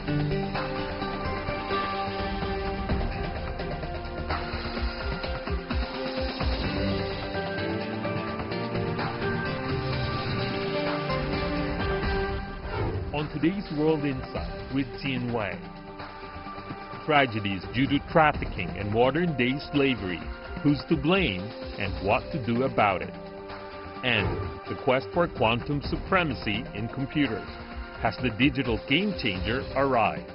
On today's World Insight with Tian Wei, tragedies due to trafficking and modern-day slavery, who's to blame and what to do about it. And the quest for quantum supremacy in computers. Has the digital game changer arrived?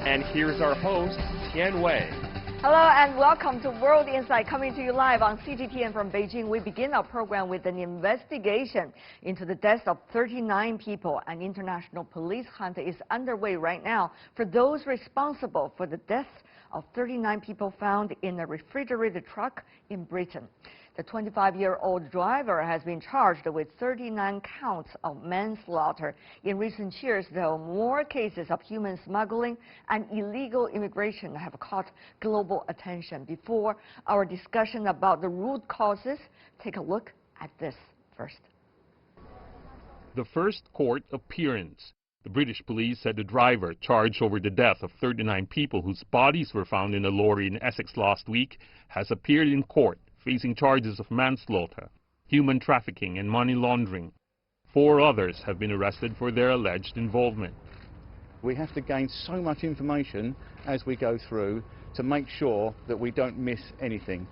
And here's our host, Tian Wei. Hello and welcome to World Insight, coming to you live on CGTN from Beijing. We begin our program with an investigation into the deaths of 39 people. An international police hunt is underway right now for those responsible for the deaths of 39 people found in a refrigerated truck in Britain. The 25-year-old driver has been charged with 39 counts of manslaughter. In recent years, though, more cases of human smuggling and illegal immigration have caught global attention. Before our discussion about the root causes, take a look at this first. The first court appearance. The British police said the driver charged over the death of 39 people whose bodies were found in a lorry in Essex last week has appeared in court, facing charges of manslaughter, human trafficking and money laundering. 4 others have been arrested for their alleged involvement. We have to gain so much information as we go through to make sure that we don't miss anything.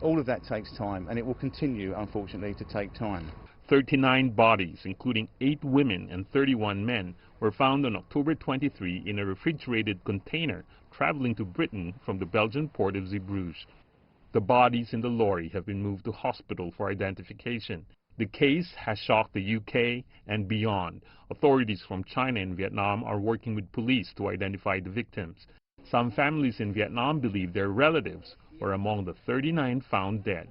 All of that takes time, and it will continue, unfortunately, to take time. 39 bodies, including 8 women and 31 men, were found on October 23 in a refrigerated container traveling to Britain from the Belgian port of Zeebrugge. The bodies in the lorry have been moved to hospital for identification. The case has shocked the UK and beyond. Authorities from China and Vietnam are working with police to identify the victims. Some families in Vietnam believe their relatives were among the 39 found dead.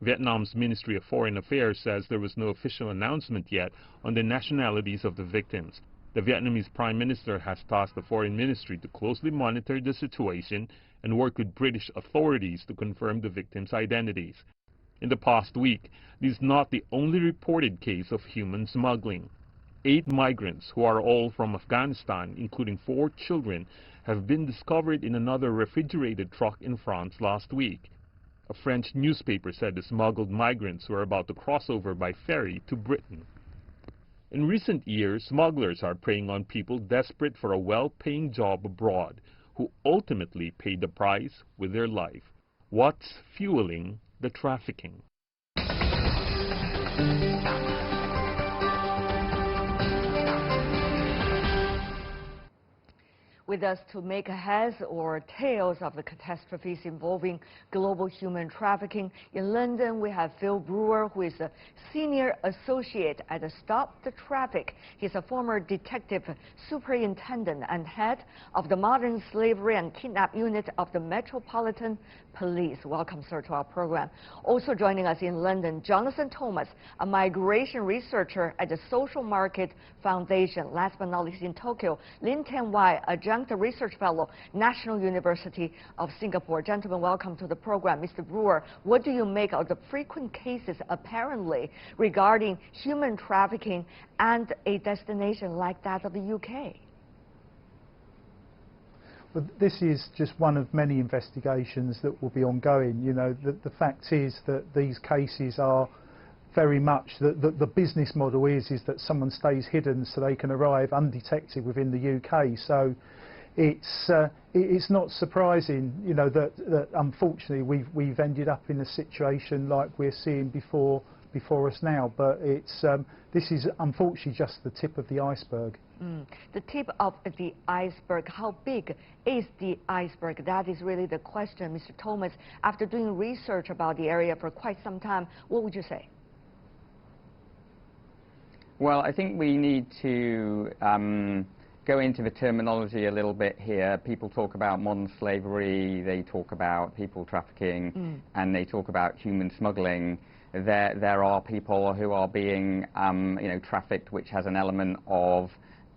Vietnam's Ministry of Foreign Affairs says there was no official announcement yet on the nationalities of the victims. The Vietnamese Prime Minister has tasked the Foreign Ministry to closely monitor the situation and work with British authorities to confirm the victims' identities. In the past week, this is not the only reported case of human smuggling. 8 migrants, who are all from Afghanistan, including 4 children, have been discovered in another refrigerated truck in France last week. A French newspaper said the smuggled migrants were about to cross over by ferry to Britain. In recent years, smugglers are preying on people desperate for a well-paying job abroad, who ultimately pay the price with their life. What's fueling the trafficking? With us to make heads or tails of the catastrophes involving global human trafficking. In London, we have Phil Brewer, who is a senior associate at Stop the Traffic. He's a former detective superintendent and head of the Modern Slavery and Kidnap Unit of the Metropolitan Police. Welcome, sir, to our program. Also joining us in London, Jonathan Thomas, a migration researcher at the Social Market Foundation. Last but not least, in Tokyo, Lin Tianwai, adjunct research fellow, National University of Singapore. Gentlemen, welcome to the program. Mr. Brewer, what do you make of the frequent cases apparently regarding human trafficking and a destination like that of the UK? Well, this is just one of many investigations that will be ongoing. You know, the fact is that these cases are very much, the business model is that someone stays hidden so they can arrive undetected within the UK. So it's not surprising, you know, that unfortunately we've ended up in a situation like we're seeing before us now. But this is unfortunately just the tip of the iceberg. The tip of the iceberg. How big is the iceberg? That is really the question, Mr. Thomas. After doing research about the area for quite some time, what would you say? Well, I think we need to go into the terminology a little bit here. People talk about modern slavery, they talk about people trafficking, and they talk about human smuggling. There are people who are being trafficked, which has an element of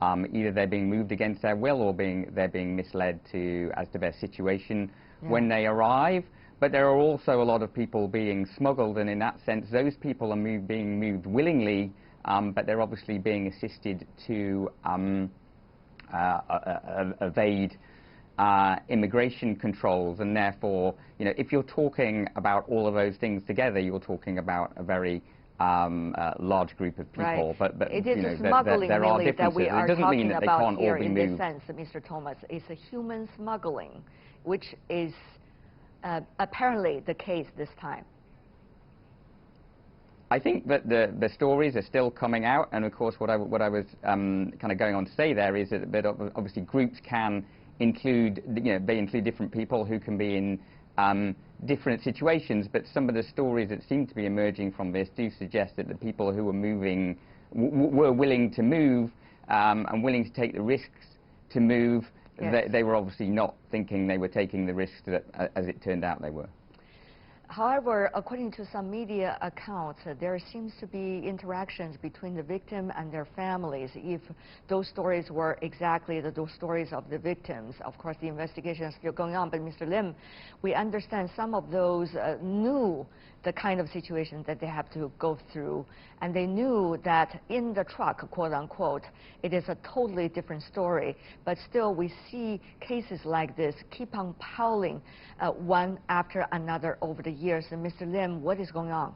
either they're being moved against their will or they're being misled as to their situation when they arrive. but there are also a lot of people being smuggled, and in that sense, those people are being moved willingly, but they're obviously being assisted to evade immigration controls, and therefore, you know, if you're talking about all of those things together, you're talking about a very large group of people. Right. But it is you know, smuggling there are really that we differences. are It doesn't mean talking that they about can't here all be in moved. this sense, Mr. Thomas. It's a human smuggling, which is apparently the case this time. I think that the stories are still coming out, and of course what I was kind of going on to say there is that obviously groups can include, you know, they include different people who can be in different situations, but some of the stories that seem to be emerging from this do suggest that the people who were moving were willing to move and willing to take the risks to move. Yes. They were obviously not thinking they were taking the risks that, as it turned out, they were. However, according to some media accounts, there seems to be interactions between the victim and their families. If those stories were exactly those stories of the victims, of course, the investigation is still going on. But Mr. Lim, we understand some of those knew the kind of situation that they have to go through, and they knew that in the truck, quote unquote, it is a totally different story. But still, we see cases like this keep on piling one after another over the years. And Mr. Lim, what is going on?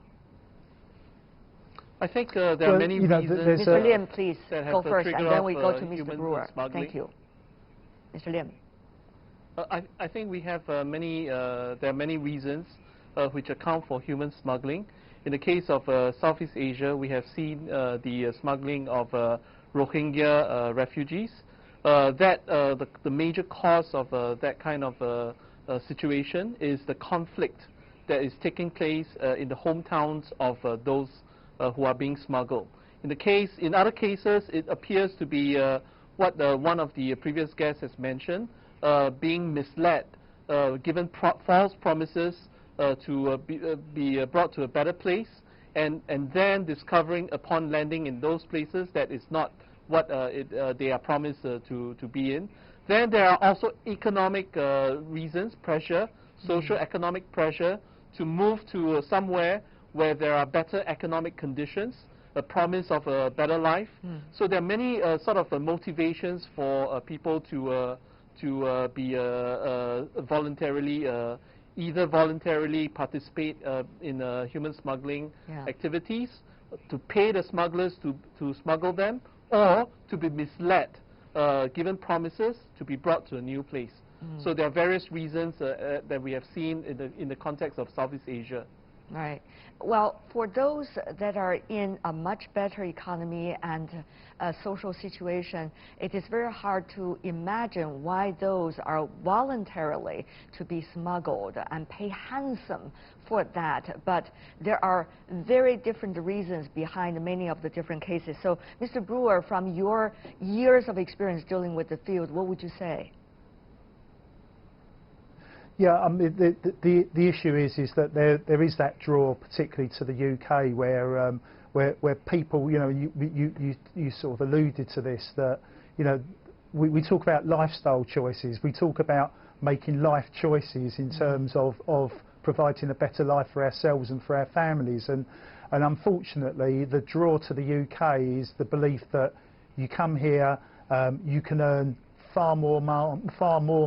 I think there are many reasons. Mr. Lim, please go first, and then we go to Mr. human Brewer. smuggling. Thank you. Mr. Lim. I think we have there are many reasons which account for human smuggling. In the case of Southeast Asia, we have seen the smuggling of Rohingya refugees. The major cause of that kind of situation is the conflict that is taking place in the hometowns of those who are being smuggled. In other cases, it appears to be what one of the previous guests has mentioned, being misled, given false promises to be brought to a better place, and then discovering upon landing in those places that is not what they are promised to be in. Then there are also economic reasons, pressure, social economic pressure to move to somewhere where there are better economic conditions, a promise of a better life. So there are many sort of motivations for people to be voluntarily, either voluntarily participate in human smuggling activities, to pay the smugglers to smuggle them, or to be misled, given promises to be brought to a new place. So there are various reasons that we have seen in the context of Southeast Asia. Right. Well, for those that are in a much better economy and social situation, it is very hard to imagine why those are voluntarily to be smuggled and pay handsome for that. But there are very different reasons behind many of the different cases. So, Mr. Brewer, from your years of experience dealing with the field, what would you say? Yeah, the issue is that there is that draw, particularly to the UK, where people, you know, you sort of alluded to this, that, you know, we talk about lifestyle choices, we talk about making life choices in terms of providing a better life for ourselves and for our families, and unfortunately the draw to the UK is the belief that you come here, you can earn far more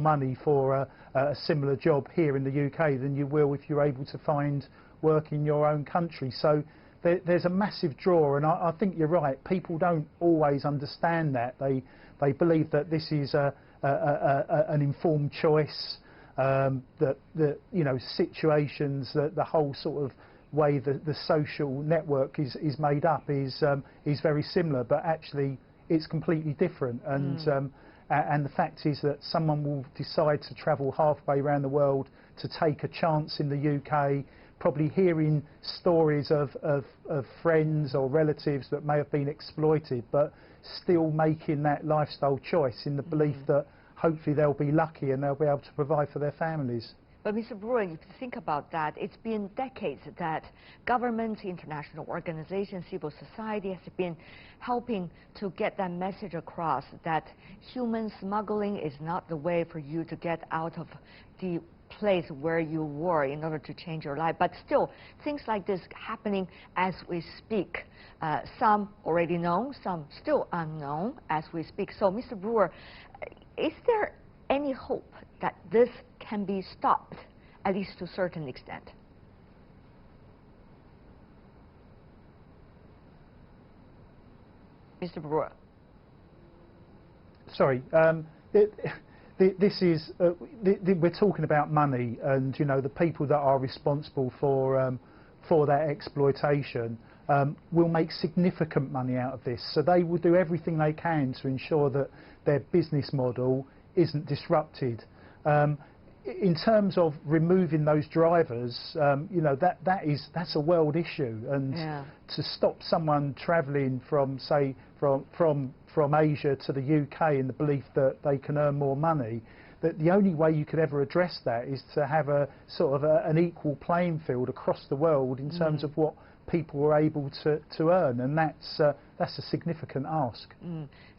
money for a similar job here in the UK than you will if you're able to find work in your own country. So there's a massive draw, and I think you're right. People don't always understand that. They believe that this is an informed choice, that you know, situations, that the whole sort of way the social network is made up is very similar, but actually it's completely different. And the fact is that someone will decide to travel halfway around the world to take a chance in the UK, probably hearing stories of friends or relatives that may have been exploited, but still making that lifestyle choice in the belief that hopefully they'll be lucky and they'll be able to provide for their families. But Mr. Brewer, if you think about that, it's been decades that governments, international organizations, civil society has been helping to get that message across, that human smuggling is not the way for you to get out of the place where you were in order to change your life. But still, things like this happening as we speak. Some already known, some still unknown as we speak. So, Mr. Brewer, is there any hope that this can be stopped, at least to a certain extent? Mr. Brewer. Sorry. This is we're talking about money, and you know the people that are responsible for that exploitation will make significant money out of this. So they will do everything they can to ensure that their business model isn't disrupted. In terms of removing those drivers, you know that's a world issue, and to stop someone travelling from, say, from Asia to the UK in the belief that they can earn more money, that the only way you could ever address that is to have a sort of an equal playing field across the world in terms of what people were able to earn, and that's a significant ask.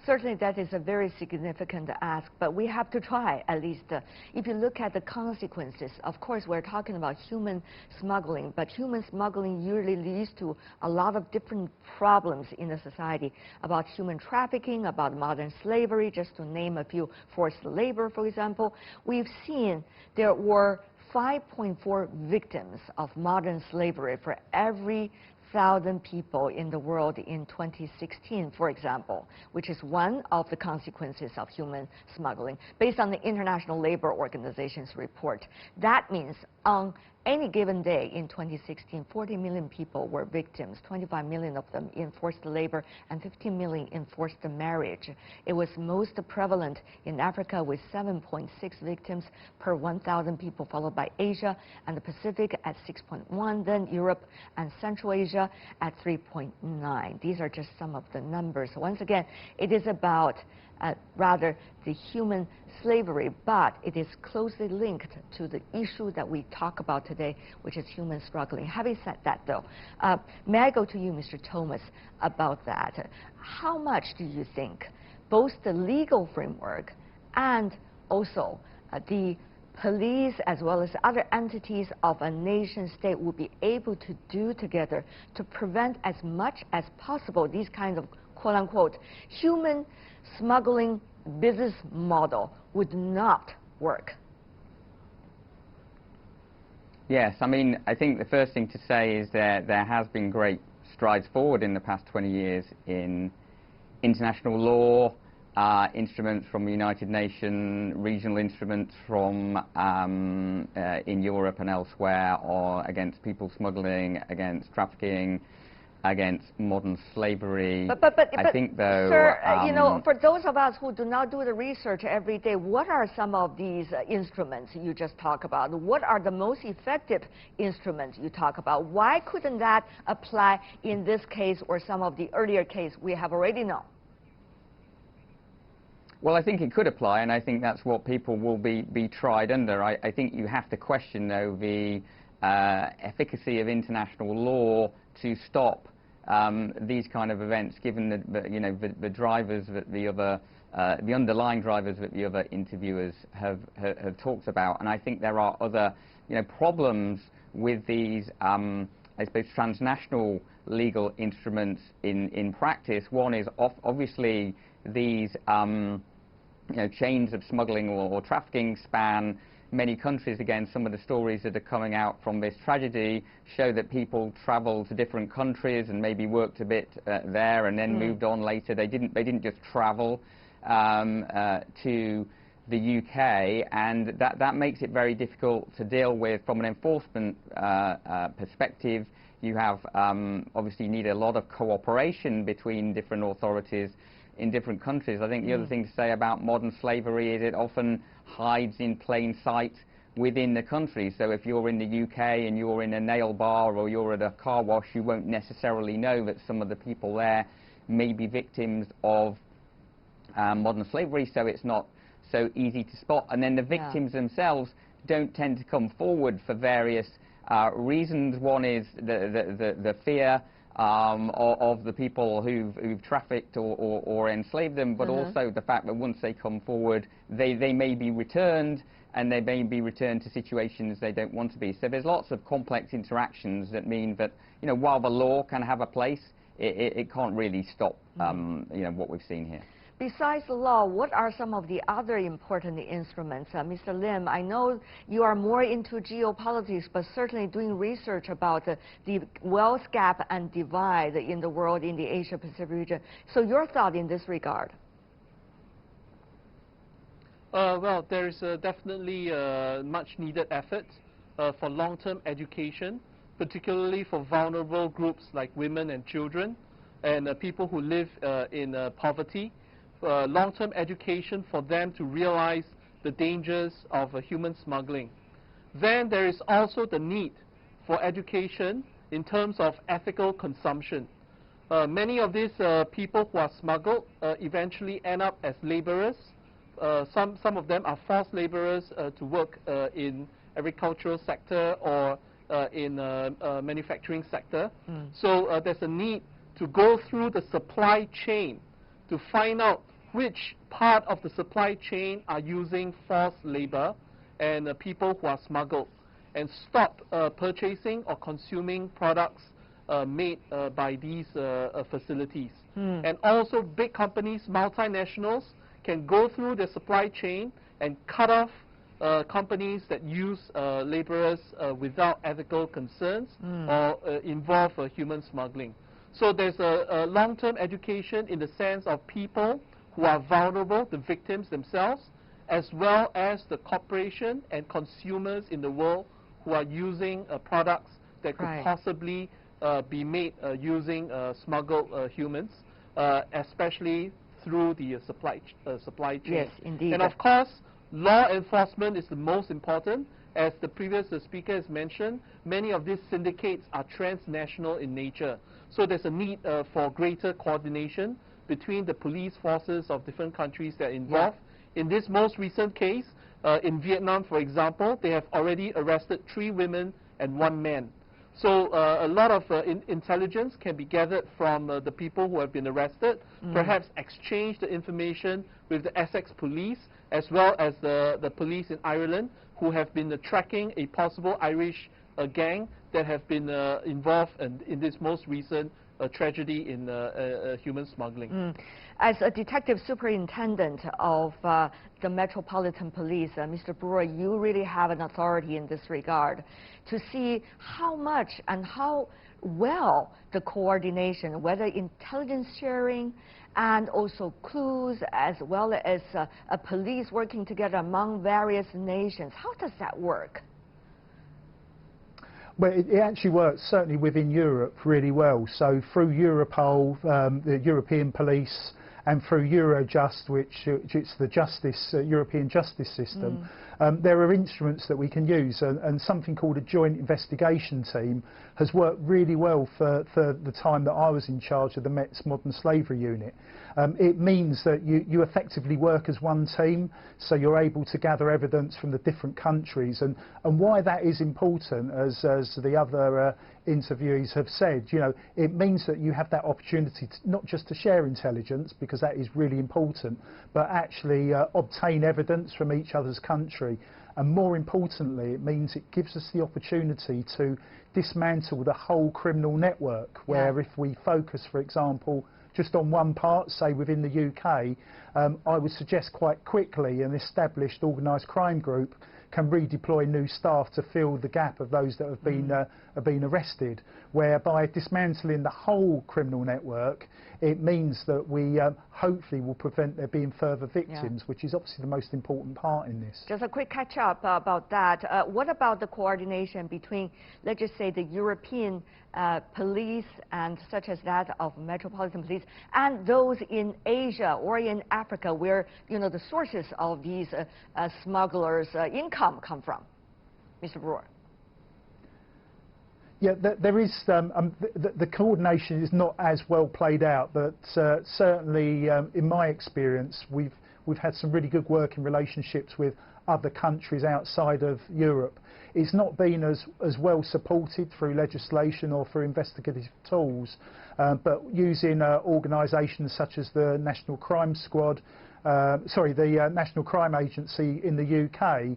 Certainly that is a very significant ask, but we have to try at least. If you look at the consequences, of course we're talking about human smuggling, but human smuggling usually leads to a lot of different problems in the society, about human trafficking, about modern slavery, just to name a few, forced labor, for example. We've seen there were 5.4 victims of modern slavery for every 1,000 people in the world in 2016, for example, which is one of the consequences of human smuggling, based on the International Labour Organization's report. That means on any given day in 2016, 40 million people were victims, 25 million of them in forced labor and 15 million in forced marriage. It was most prevalent in Africa with 7.6 victims per 1,000 people, followed by Asia and the Pacific at 6.1, then Europe and Central Asia at 3.9. These are just some of the numbers. Once again, it is about rather the human slavery, but it is closely linked to the issue that we talk about today, which is human smuggling. Having said that, though, may I go to you, Mr. Thomas, about that? How much do you think both the legal framework and also the police as well as other entities of a nation state would be able to do together to prevent as much as possible these kinds of quote-unquote human smuggling business model would not work? Yes, I mean, I think the first thing to say is that there has been great strides forward in the past 20 years in international law, instruments from the United Nations, regional instruments from in Europe and elsewhere, or against people smuggling, against trafficking, against modern slavery. But I think, though, sir, you know, for those of us who do not do the research every day, what are some of these instruments you just talk about? What are the most effective instruments you talk about? Why couldn't that apply in this case or some of the earlier case we have already known? Well, I think it could apply, and I think that's what people will be tried under. I think you have to question, though, the efficacy of international law to stop these kind of events, given the drivers that the underlying drivers that the other interviewers have talked about. And I think there are other problems with these I suppose transnational legal instruments in practice. One is obviously these chains of smuggling or trafficking span many countries. Again, some of the stories that are coming out from this tragedy show that people travel to different countries and maybe worked a bit there and then moved on later. They didn't just travel to the UK, and that makes it very difficult to deal with from an enforcement perspective. You have obviously you need a lot of cooperation between different authorities in different countries. I think the other thing to say about modern slavery is it often hides in plain sight within the country. So if you're in the UK and you're in a nail bar or you're at a car wash, you won't necessarily know that some of the people there may be victims of modern slavery, so it's not so easy to spot. And then the victims themselves don't tend to come forward for various reasons. One is the fear of the people who've trafficked or enslaved them, but also the fact that once they come forward, they may be returned and they may be returned to situations they don't want to be. So there's lots of complex interactions that mean that, you know, while the law can have a place, it can't really stop, you know, what we've seen here. Besides the law, what are some of the other important instruments? Mr. Lim, I know you are more into geopolitics, but certainly doing research about the wealth gap and divide in the world in the Asia-Pacific region. So your thought in this regard? Well, there is definitely much needed effort for long-term education, particularly for vulnerable groups like women and children and people who live in poverty. Long-term education for them to realize the dangers of human smuggling. Then there is also the need for education in terms of ethical consumption. Many of these people who are smuggled eventually end up as laborers. Some of them are forced laborers to work in agricultural sector or in manufacturing sector. So there's a need to go through the supply chain to find out which part of the supply chain are using forced labor and people who are smuggled, and stop purchasing or consuming products made by these facilities. And also big companies, multinationals, can go through the supply chain and cut off companies that use laborers without ethical concerns or involve human smuggling. So there's a long-term education in the sense of people who are vulnerable, the victims themselves, as well as the corporation and consumers in the world who are using products that could possibly be made using smuggled humans, especially through the supply chain. Yes, indeed. And of course, law enforcement is the most important. As the previous speaker has mentioned, many of these syndicates are transnational in nature. So there's a need for greater coordination between the police forces of different countries that are involved. In this most recent case, in Vietnam, for example, they have already arrested 3 women and 1 man. So a lot of intelligence can be gathered from the people who have been arrested, perhaps exchange the information with the Essex police, as well as the police in Ireland, who have been tracking a possible Irish gang that have been involved in this most recent tragedy in human smuggling. As a detective superintendent of the Metropolitan Police, Mr. Brewer, you really have an authority in this regard to see how much and how well the coordination, whether intelligence sharing and also clues, as well as a police working together among various nations. How does that work? Well, it actually works certainly within Europe really well. So through Europol, the European police, and through Eurojust, which is the European justice system, there are instruments that we can use, and something called a joint investigation team has worked really well for the time that I was in charge of the Met's Modern Slavery Unit. It means that you effectively work as one team, so you're able to gather evidence from the different countries, and why that is important, as the other interviewees have said, you know, it means that you have that opportunity not just to share intelligence, because that is really important, but actually obtain evidence from each other's country. And more importantly, it means it gives us the opportunity to dismantle the whole criminal network, where if we focus, for example, just on one part, say within the UK, I would suggest quite quickly an established organised crime group can redeploy new staff to fill the gap of those that have been arrested, whereby dismantling the whole criminal network, it means that we hopefully will prevent there being further victims, which is obviously the most important part in this. Just a quick catch up about that. What about the coordination between, let's just say, the European police and such as that of Metropolitan Police and those in Asia or in Africa, where, you know, the sources of these smugglers' income come from? Mr. Brewer. Yeah, there is, the coordination is not as well played out, but certainly in my experience we've had some really good working relationships with other countries outside of Europe. It's not been as well supported through legislation or through investigative tools, but using organisations such as the National Crime Squad the National Crime Agency in the UK,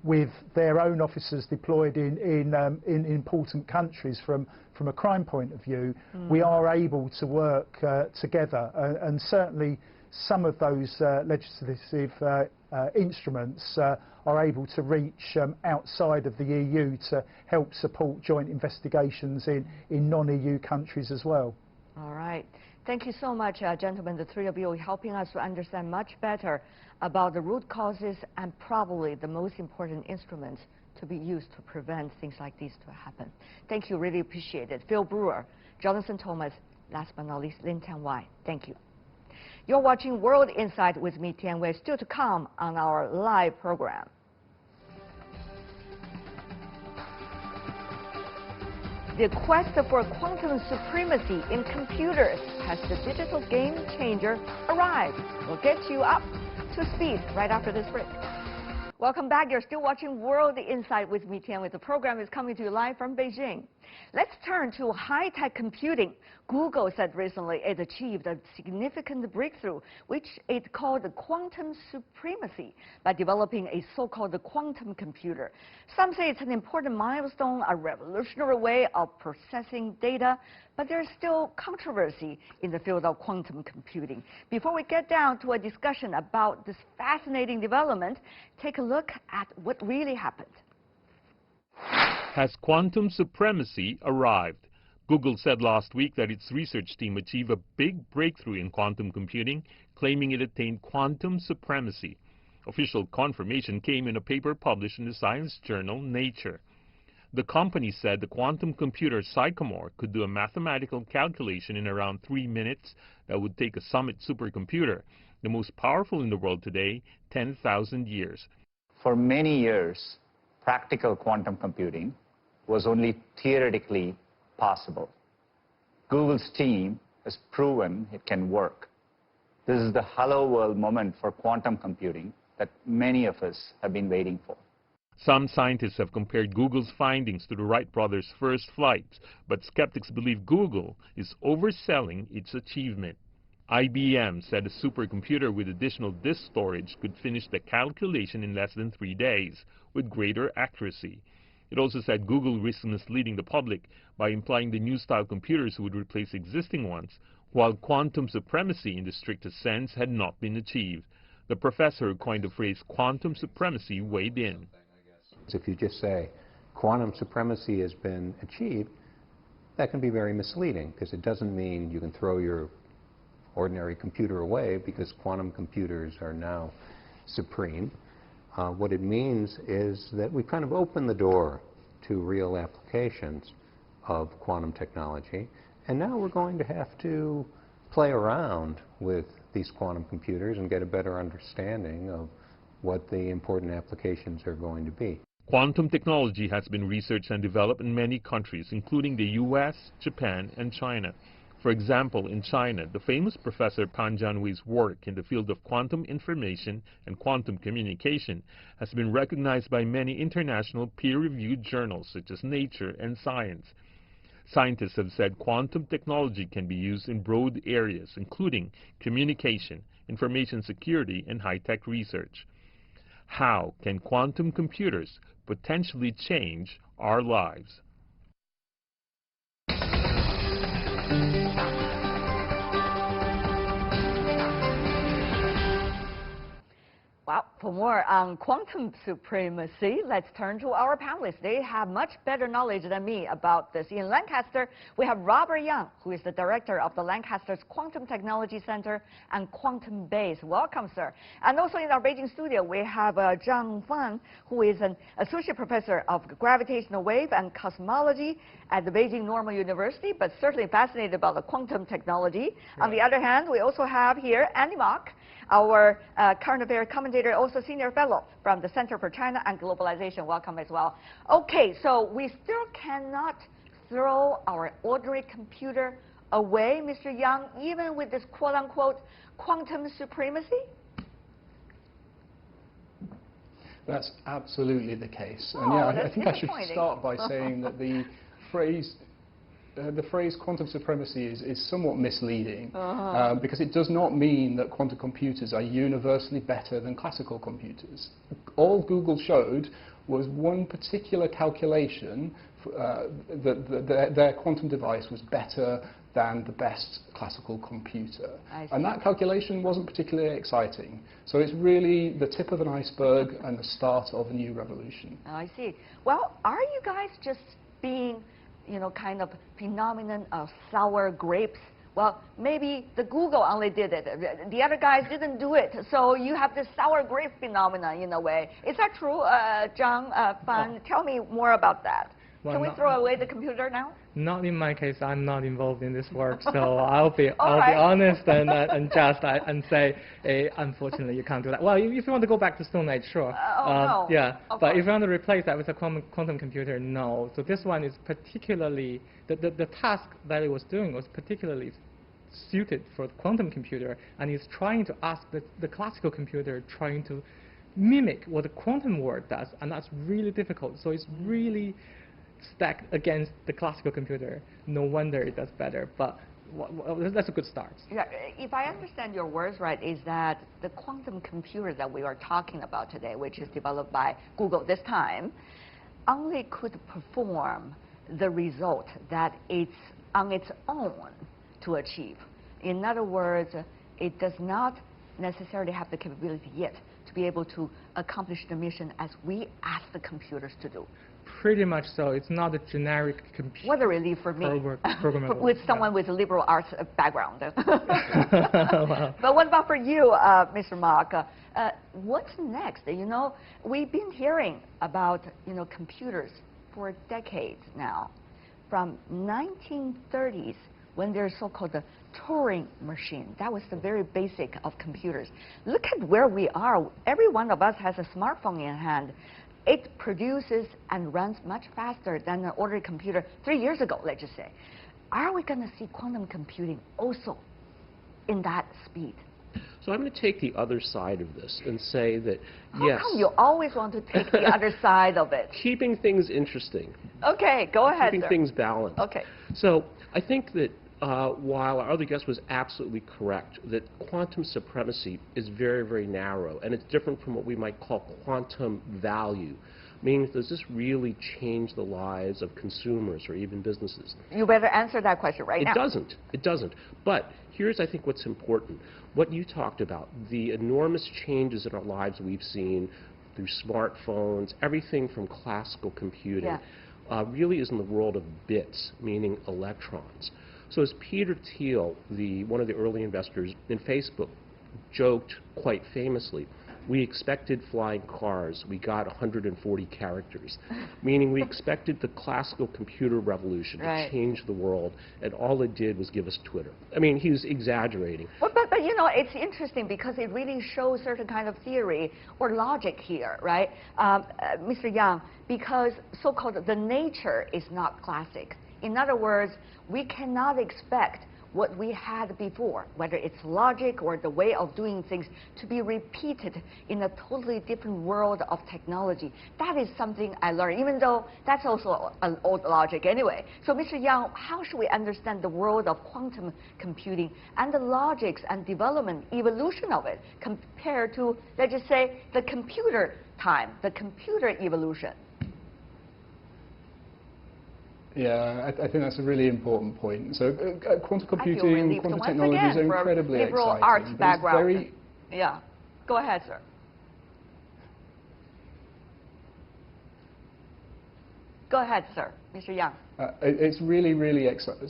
with their own officers deployed in important countries from a crime point of view, we are able to work together, and certainly some of those legislative instruments are able to reach outside of the EU to help support joint investigations in non-EU countries as well. All right. Thank you so much, gentlemen, the three of you, helping us to understand much better about the root causes and probably the most important instruments to be used to prevent things like these to happen. Thank you. Really appreciate it. Phil Brewer, Jonathan Thomas, last but not least, Lin Tan Wai. Thank you. You're watching World Insight with me, Tian Wei. Still to come on our live program. The quest for quantum supremacy in computers. Has the digital game changer arrived? We'll get you up to speed right after this break. Welcome back. You're still watching World Insight with me, Tian Wei. The program is coming to you live from Beijing. Let's turn to high-tech computing. Google said recently it achieved a significant breakthrough, which it called quantum supremacy, by developing a so-called quantum computer. Some say it's an important milestone, a revolutionary way of processing data, but there's still controversy in the field of quantum computing. Before we get down to a discussion about this fascinating development, take a look at what really happened. Has quantum supremacy arrived? Google said last week that its research team achieved a big breakthrough in quantum computing, claiming it attained quantum supremacy. Official confirmation came in a paper published in the science journal Nature. The company said the quantum computer Sycamore could do a mathematical calculation in around 3 minutes that would take a Summit supercomputer, the most powerful in the world today, 10,000 years. For many years, practical quantum computing was only theoretically possible. Google's team has proven it can work. This is the hello world moment for quantum computing that many of us have been waiting for. Some scientists have compared Google's findings to the Wright brothers' first flights, but skeptics believe Google is overselling its achievement. IBM said a supercomputer with additional disk storage could finish the calculation in less than 3 days, with greater accuracy. It also said Google risks misleading the public by implying the new style computers would replace existing ones, while quantum supremacy in the strictest sense had not been achieved. The professor who coined the phrase quantum supremacy weighed in. If you just say quantum supremacy has been achieved, that can be very misleading, because it doesn't mean you can throw your ordinary computer away because quantum computers are now supreme. What it means is that we kind of opened the door to real applications of quantum technology, and now we're going to have to play around with these quantum computers and get a better understanding of what the important applications are going to be. Quantum technology has been researched and developed in many countries, including the US, Japan, and China. For example, in China, the famous Professor Pan Jianwei's work in the field of quantum information and quantum communication has been recognized by many international peer-reviewed journals such as Nature and Science. Scientists have said quantum technology can be used in broad areas, including communication, information security, and high-tech research. How can quantum computers potentially change our lives? Well, for more on quantum supremacy, let's turn to our panelists. They have much better knowledge than me about this. In Lancaster, we have Robert Young, who is the director of the Lancaster's Quantum Technology Center and Quantum Base. Welcome, sir. And also in our Beijing studio, we have Zhang Fan, who is an associate professor of gravitational wave and cosmology at the Beijing Normal University, but certainly fascinated about the quantum technology. Right. On the other hand, we also have here Andy Mock, our current affairs commentator, also senior fellow from the Center for China and Globalization. Welcome as well. Okay, so we still cannot throw our ordinary computer away, Mr. Young, even with this quote-unquote quantum supremacy? That's absolutely the case. And yeah, I think I should start by saying that the phrase the phrase quantum supremacy is somewhat misleading because it does not mean that quantum computers are universally better than classical computers. All Google showed was one particular calculation that their quantum device was better than the best classical computer. And that calculation wasn't particularly exciting. So it's really the tip of an iceberg and the start of a new revolution. I see. Well, are you guys just being, you know, kind of phenomenon of sour grapes? Well, maybe the Google only did it. The other guys didn't do it. So you have this sour grape phenomenon in a way. Is that true, John Fan? Tell me more about that. Well, can we throw away the computer now? Not in my case. I'm not involved in this work, so I'll be honest and just and say, unfortunately, you can't do that. Well, if you want to go back to Stone Age, sure. No. Yeah, but if you want to replace that with a quantum computer, no. So this one is particularly the task that it was doing was particularly suited for the quantum computer, and it's trying to ask the classical computer trying to mimic what the quantum world does, and that's really difficult. So it's really stacked against the classical computer. No wonder it does better, but that's a good start. Yeah, if I understand your words right, is that the quantum computer that we are talking about today, which is developed by Google this time, only could perform the result that it's on its own to achieve. In other words, it does not necessarily have the capability yet to be able to accomplish the mission as we ask the computers to do. Pretty much so. It's not a generic computer. What a relief for me, with someone with a liberal arts background. Wow. But what about for you, Mr. Mark? What's next? You know, we've been hearing about, you know, computers for decades now, from 1930s when there's so-called the Turing machine. That was the very basic of computers. Look at where we are. Every one of us has a smartphone in hand. It produces and runs much faster than an ordinary computer 3 years ago, let's just say. Are we going to see quantum computing also in that speed? So I'm going to take the other side of this and say that, yes. How come you always want to take the other side of it? Keeping things interesting. Okay, go ahead, Keeping things balanced. Okay. So I think that while our other guest was absolutely correct, that quantum supremacy is very, very narrow, and it's different from what we might call quantum value. Meaning, does this really change the lives of consumers or even businesses? You better answer that question right now. It doesn't. It doesn't. But here's, I think, what's important. What you talked about, the enormous changes in our lives we've seen through smartphones, everything from classical computing, really is in the world of bits, meaning electrons. So as Peter Thiel, one of the early investors in Facebook, joked quite famously, we expected flying cars, we got 140 characters, meaning we expected the classical computer revolution to change the world, and all it did was give us Twitter. I mean, he was exaggerating. Well, but you know, it's interesting because it really shows certain kind of theory or logic here, right? Mr. Yang, because so-called the nature is not classic. In other words, we cannot expect what we had before, whether it's logic or the way of doing things, to be repeated in a totally different world of technology. That is something I learned, even though that's also an old logic anyway. So, Mr. Yang, how should we understand the world of quantum computing and the logics and development, evolution of it, compared to, let's just say, the computer time, the computer evolution? Yeah, I think that's a really important point. So quantum computing, quantum technologies are incredibly exciting. Liberal arts background. Yeah, go ahead, sir. Go ahead, sir, Mr. Yang. It's really, really exciting.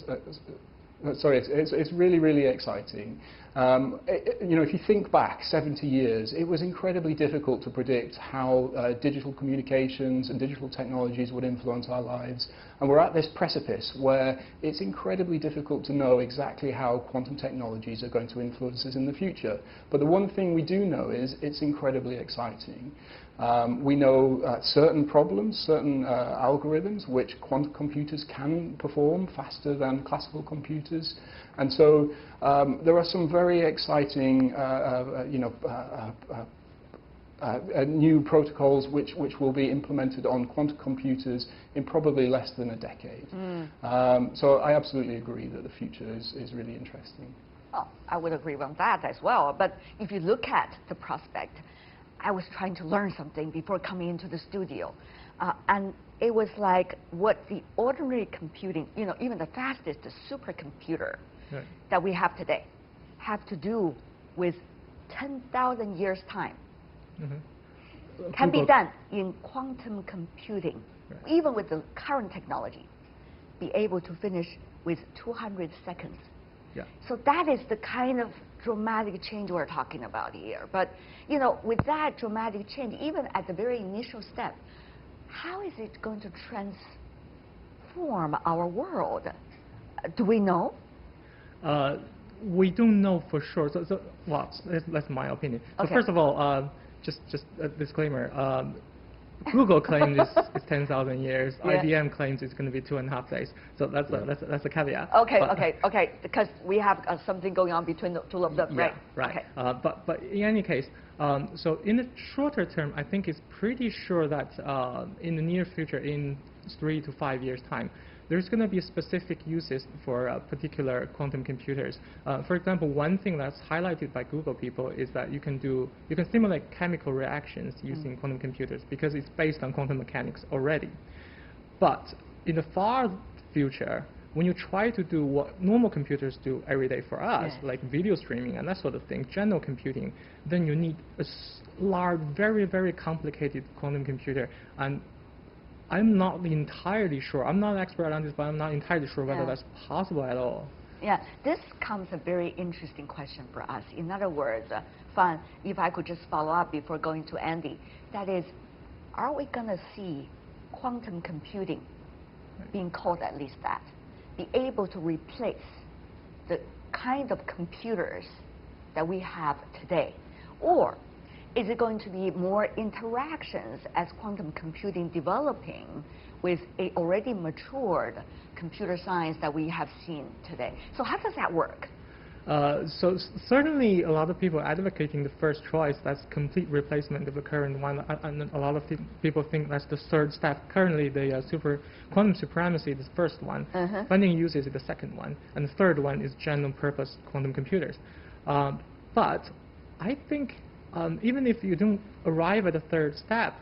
Sorry, it's really, really exciting. You know, if you think back 70 years, it was incredibly difficult to predict how digital communications and digital technologies would influence our lives. And we're at this precipice where it's incredibly difficult to know exactly how quantum technologies are going to influence us in the future. But the one thing we do know is it's incredibly exciting. We know certain problems, certain algorithms which quantum computers can perform faster than classical computers. And so there are some very exciting new protocols which will be implemented on quantum computers in probably less than a decade. So I absolutely agree that the future is really interesting. Oh, I would agree on that as well. But if you look at the prospect, I was trying to learn something before coming into the studio. And it was like what the ordinary computing, you know, even the fastest supercomputer that we have today, have to do with 10,000 years' time. Can be done in quantum computing, even with the current technology, be able to finish with 200 seconds. So that is the kind of dramatic change we're talking about here. But, you know, with that dramatic change, even at the very initial step, how is it going to transform our world? Do we know? We don't know for sure. Well, that's my opinion. So first of all, just a disclaimer. Google claims it's 10,000 years. IBM claims it's going to be 2.5 days. So that's a caveat. Okay. Because we have something going on between the two of them, right? Right. But in any case, so in the shorter term, I think it's pretty sure that in the near future, in 3 to 5 years' time, there's going to be specific uses for particular quantum computers. For example, one thing that's highlighted by Google people is that you can simulate chemical reactions using quantum computers because it's based on quantum mechanics already. But in the far future, when you try to do what normal computers do every day for us, like video streaming and that sort of thing, general computing, then you need a large, very, very complicated quantum computer. And I'm not entirely sure. I'm not an expert on this, but I'm not entirely sure whether that's possible at all. Yeah, this comes a very interesting question for us. In other words, Fan, if I could just follow up before going to Andy, that is, are we going to see quantum computing, being called at least that, be able to replace the kind of computers that we have today? Or is it going to be more interactions as quantum computing developing with a already matured computer science that we have seen today? So how does that work? So certainly a lot of people are advocating the first choice, that's complete replacement of the current one, and a lot of people think that's the third step. Currently the quantum supremacy is the first one, funding uses is the second one, and the third one is general purpose quantum computers. But I think even if you don't arrive at the third step,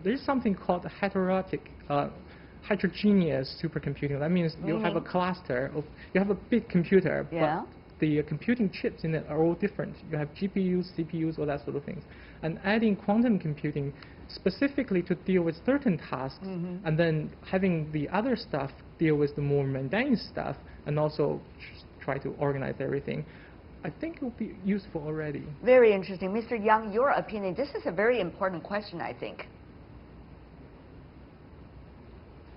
there's something called heterogeneous supercomputing. That means you have a cluster you have a big computer, but the computing chips in it are all different. You have GPUs, CPUs, all that sort of things. And adding quantum computing specifically to deal with certain tasks, and then having the other stuff deal with the more mundane stuff, and also try to organize everything, I think it will be useful already. Very interesting. Mr. Yang, your opinion. This is a very important question, I think.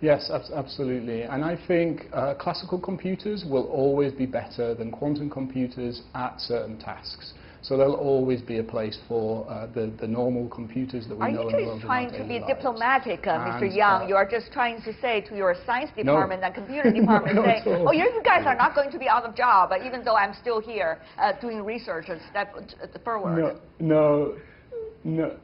Yes, absolutely. And I think classical computers will always be better than quantum computers at certain tasks. So there'll always be a place for the normal computers that we know in the world. Are you just trying to be diplomatic, Mr. Yang? You are just trying to say to your science department and computer department, say, oh, you guys are not going to be out of job, even though I'm still here doing research and step forward. No,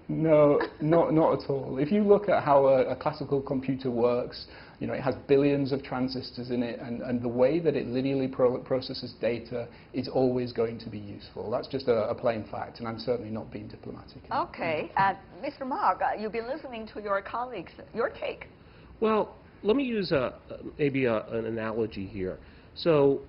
not at all. If you look at how a classical computer works, you know, it has billions of transistors in it, and the way that it linearly processes data is always going to be useful. That's just a plain fact, and I'm certainly not being diplomatic. Okay. Mr. Mark, you've been listening to your colleagues. Your take? Well, let me use maybe an analogy here. So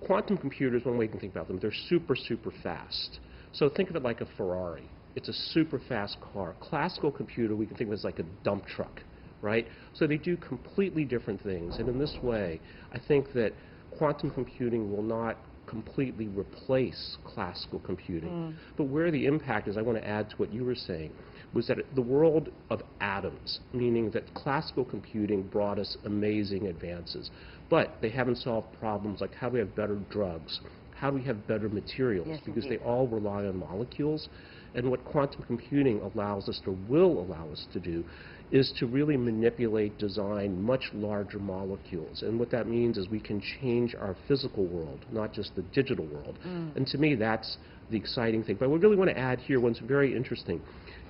quantum computers, one way you can think about them, they're super, super fast. So think of it like a Ferrari. It's a super fast car. Classical computer, we can think of as like a dump truck, right? So they do completely different things. And in this way, I think that quantum computing will not completely replace classical computing. But where the impact is, I want to add to what you were saying, was that the world of atoms, meaning that classical computing brought us amazing advances, but they haven't solved problems like how do we have better drugs, how do we have better materials, because they all rely on molecules. And what quantum computing allows us, or will allow us to do, is to really manipulate, design much larger molecules. And what that means is we can change our physical world, not just the digital world. And to me, that's the exciting thing. But what I really want to add here, what's very interesting,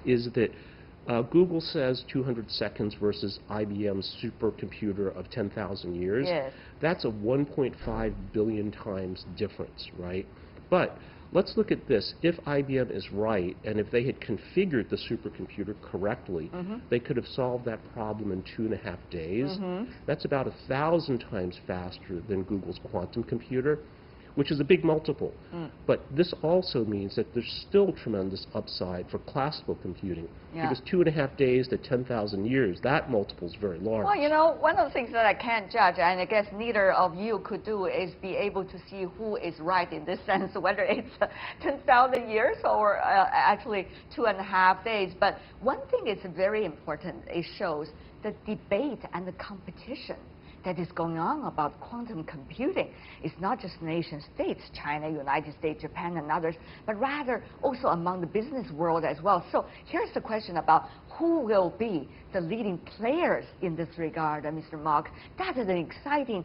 is that Google says 200 seconds versus IBM's supercomputer of 10,000 years. Yes. That's a 1.5 billion times difference, right? But let's look at this. If IBM is right, and if they had configured the supercomputer correctly, they could have solved that problem in 2.5 days. That's about 1,000 times faster than Google's quantum computer, which is a big multiple. But this also means that there's still tremendous upside for classical computing, because 2.5 days to 10,000 years, that multiple is very large. Well, you know, one of the things that I can't judge, and I guess neither of you could do, is be able to see who is right in this sense, whether it's 10,000 years or actually 2.5 days. But one thing is very important. It shows the debate and the competition that is going on about quantum computing. It's not just nation states, China, United States, Japan, and others, but rather also among the business world as well. So here's the question about who will be the leading players in this regard, Mr. Mark. That is an exciting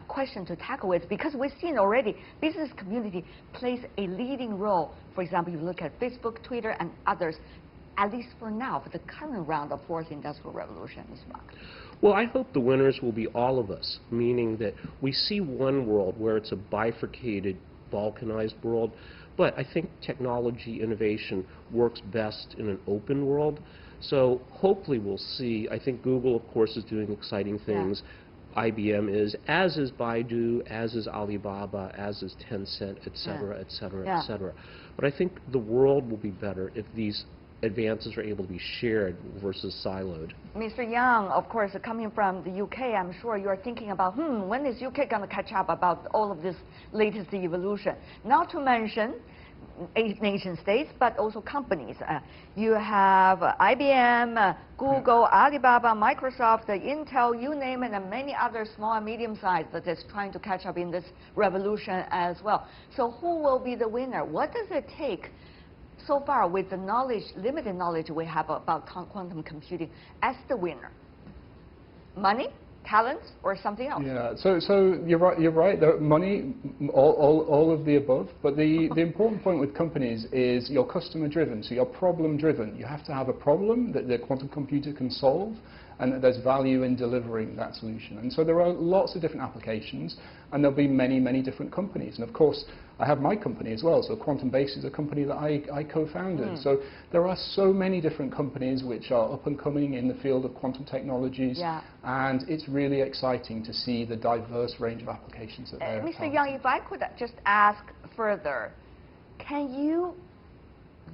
question to tackle with, because we've seen already business community plays a leading role. For example, you look at Facebook, Twitter, and others, at least for now, for the current round of fourth industrial revolution, Mr. Mark. Well, I hope the winners will be all of us, meaning that we see one world where it's a bifurcated, balkanized world, but I think technology innovation works best in an open world. So hopefully we'll see. I think Google, of course, is doing exciting things. IBM is, as is Baidu, as is Alibaba, as is Tencent, et cetera, et cetera, et cetera. But I think the world will be better if these advances are able to be shared versus siloed. Mr. Young, of course, coming from the UK, I'm sure you're thinking about, when is UK going to catch up about all of this latest evolution? Not to mention nation states, but also companies. You have IBM, Google, Alibaba, Microsoft, Intel, you name it, and many other small and medium-sized that is trying to catch up in this revolution as well. So who will be the winner? What does it take so far with the knowledge, limited knowledge we have about quantum computing, as the winner? Money, talents, or something else? Yeah, so you're right. There, money, all of the above. But the important point with companies is you're customer driven, so you're problem driven. You have to have a problem that the quantum computer can solve, and that there's value in delivering that solution. And so there are lots of different applications, and there'll be many, many different companies. And of course, I have my company as well, so Quantum Base is a company that I co-founded. So there are so many different companies which are up and coming in the field of quantum technologies, and it's really exciting to see the diverse range of applications that they're Mr. Young, if I could just ask further, can you,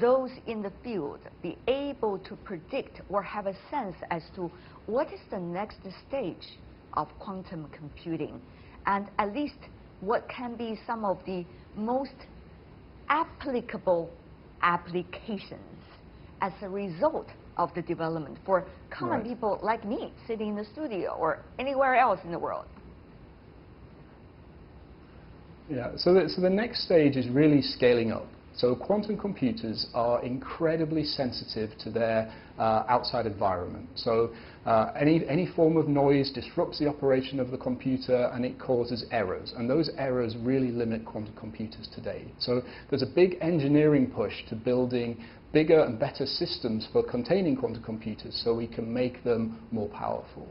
those in the field, be able to predict or have a sense as to what is the next stage of quantum computing, and at least what can be some of the most applicable applications as a result of the development for common people like me sitting in the studio or anywhere else in the world? Yeah, so the next stage is really scaling up. So quantum computers are incredibly sensitive to their outside environment. So any form of noise disrupts the operation of the computer, and it causes errors. And those errors really limit quantum computers today. So there's a big engineering push to building bigger and better systems for containing quantum computers so we can make them more powerful.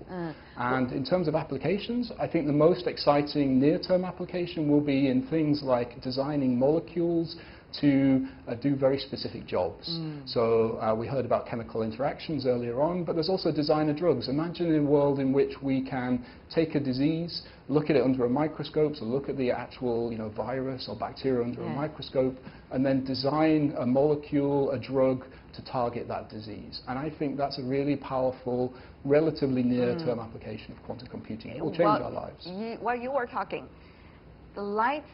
And in terms of applications, I think the most exciting near-term application will be in things like designing molecules to do very specific jobs. So we heard about chemical interactions earlier on, but there's also designer drugs. Imagine a world in which we can take a disease, look at it under a microscope, so look at the actual virus or bacteria under a microscope, and then design a molecule, a drug, to target that disease. And I think that's a really powerful, relatively near-term application of quantum computing. It will change our lives. While you were talking, the lights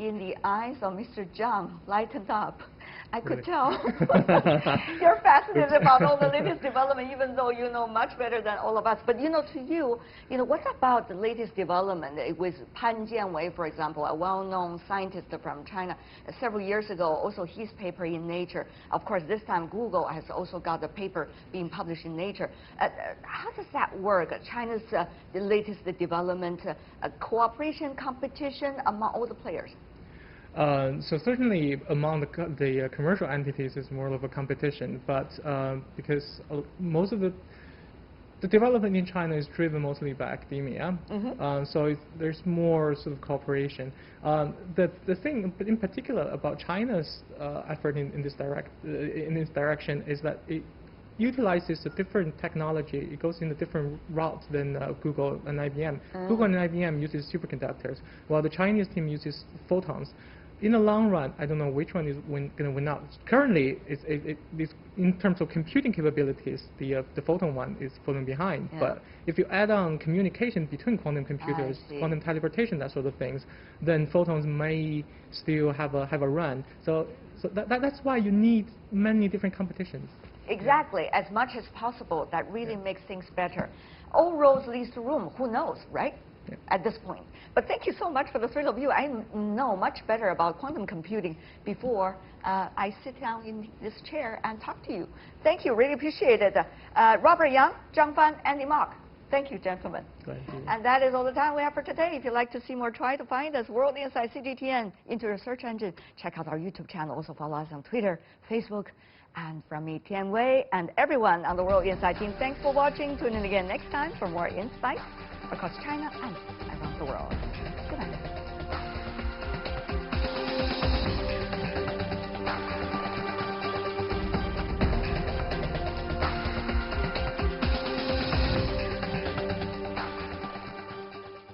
in the eyes of Mr. Zhang lightened up. I could Really? tell. You're fascinated about all the latest development, even though you know much better than all of us. But to you, what about the latest development with Pan Jianwei, for example, a well-known scientist from China, several years ago, also his paper in Nature. Of course, this time Google has also got a paper being published in Nature. How does that work? China's the latest development, cooperation, competition among all the players? So certainly among the commercial entities is more of a competition, but because most of the development in China is driven mostly by academia, so there's more sort of cooperation. The thing in particular about China's effort in this direction is that it utilizes a different technology. It goes in a different route than Google and IBM. Google and IBM uses superconductors, while the Chinese team uses photons. In the long run, I don't know which one is going to win out. Currently, in terms of computing capabilities, the photon one is falling behind. Yeah. But if you add on communication between quantum computers, quantum teleportation, that sort of things, then photons may still have a run. So that's why you need many different competitions. Exactly, as much as possible. That really makes things better. All roads lead to Rome. Who knows, right? At this point. But thank you so much for the thrill of you. I know much better about quantum computing before I sit down in this chair and talk to you. Thank you, really appreciate it. Robert Yang, Zhang Fan, Andy Mark. Thank you, gentlemen. Thank you. And that is all the time we have for today. If you'd like to see more, try to find us, World Insight CGTN, into your search engine. Check out our YouTube channel. Also follow us on Twitter, Facebook. And from me, Tian Wei, and everyone on the World Insight team, thanks for watching. Tune in again next time for more insights across China and around the world.